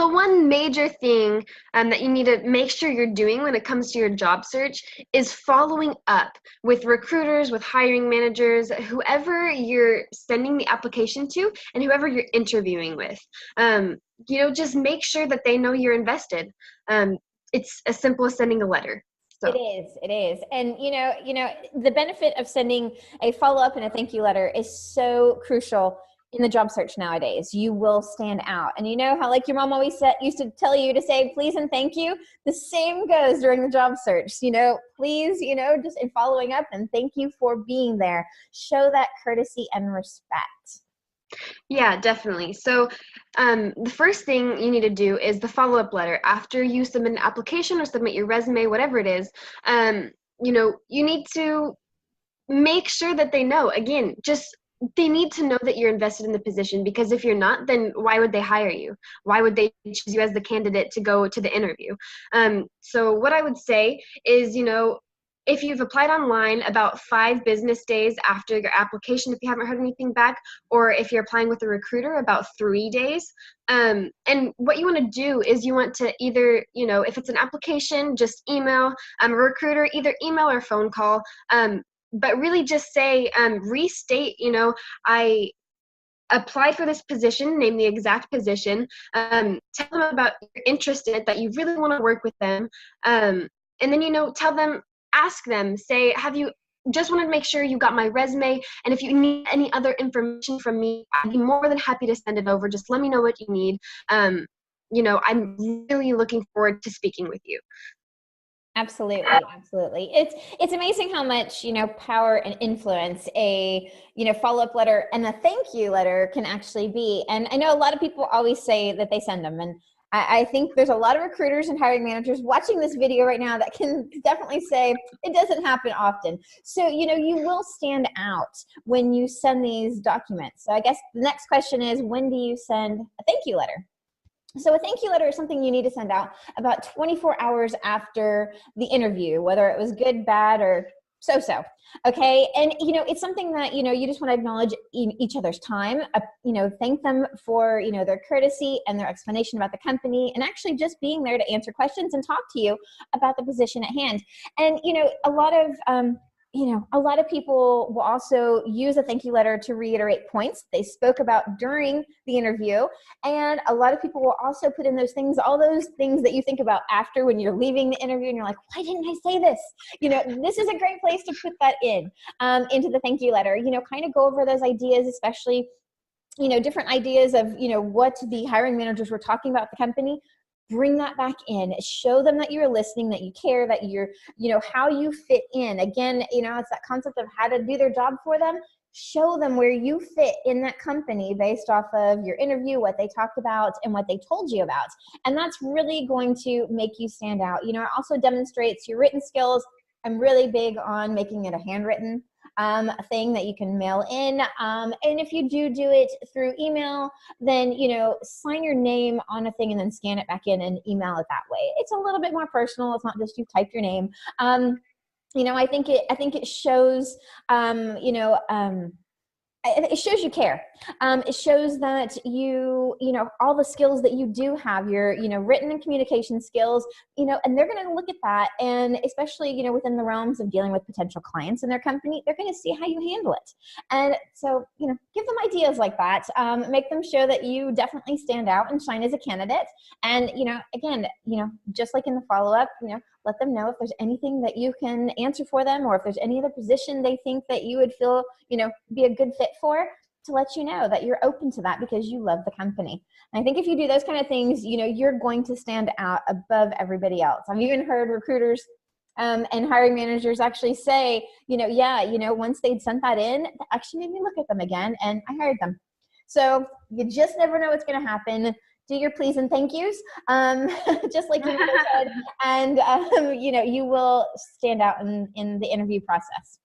the one major thing that you need to make sure you're doing when it comes to your job search is following up with recruiters, with hiring managers, whoever you're sending the application to, and whoever you're interviewing with. Just make sure that they know you're invested. It's as simple as sending a letter. So. It is. And, the benefit of sending a follow-up and a thank you letter is so crucial in the job search nowadays. You will stand out. And you know how, like, your mom always used to tell you to say please and thank you? The same goes during the job search. Please, just in following up, and thank you for being there. Show that courtesy and respect. Yeah, definitely. So the first thing you need to do is the follow-up letter. After you submit an application or submit your resume, whatever it is, you need to make sure that they know. Again, they need to know that you're invested in the position, because if you're not, then why would they hire you? Why would they choose you as the candidate to go to the interview? So what I would say is, if you've applied online, about 5 business days after your application, if you haven't heard anything back, or if you're applying with a recruiter, about 3 days. And what you want to do is you want to either, if it's an application, just email a recruiter, either email or phone call. But really just say, restate, I applied for this position, name the exact position, tell them about you're interested, that you really want to work with them. And then, tell them, ask them, say, just wanted to make sure you got my resume, and if you need any other information from me, I'd be more than happy to send it over. Just let me know what you need. I'm really looking forward to speaking with you. Absolutely. Absolutely. It's amazing how much, power and influence a, follow-up letter and a thank you letter can actually be. And I know a lot of people always say that they send them. And I think there's a lot of recruiters and hiring managers watching this video right now that can definitely say it doesn't happen often. So, you will stand out when you send these documents. So I guess the next question is, when do you send a thank you letter? So a thank you letter is something you need to send out about 24 hours after the interview, whether it was good, bad, or so-so. Okay. And, it's something that, you just want to acknowledge each other's time, thank them for, their courtesy and their explanation about the company, and actually just being there to answer questions and talk to you about the position at hand. And, a lot of people will also use a thank you letter to reiterate points they spoke about during the interview. And a lot of people will also put in all those things that you think about after, when you're leaving the interview and you're like, why didn't I say this? This is a great place to put that into the thank you letter, kind of go over those ideas, especially, different ideas of, what the hiring managers were talking about the company. Bring that back in, show them that you're listening, that you care, that you're, how you fit in. Again, it's that concept of how to do their job for them. Show them where you fit in that company based off of your interview, what they talked about, and what they told you about. And that's really going to make you stand out. It also demonstrates your written skills. I'm really big on making it a handwritten thing that you can mail in. And if you do it through email, then, sign your name on a thing and then scan it back in and email it that way. It's a little bit more personal. It's not just you type your name. I think it shows, it shows you care. It shows that all the skills that you do have, your, written and communication skills, and they're going to look at that. And especially, within the realms of dealing with potential clients in their company, they're going to see how you handle it. And so, give them ideas like that. Make them show that you definitely stand out and shine as a candidate. And, again, just like in the follow-up, let them know if there's anything that you can answer for them, or if there's any other position they think that you would feel, be a good fit for, to let you know that you're open to that because you love the company. And I think if you do those kind of things, you're going to stand out above everybody else. I've even heard recruiters and hiring managers actually say, once they'd sent that in, it actually made me look at them again and I hired them. So you just never know what's going to happen. Do your please and thank yous, just like you said, and you will stand out in the interview process.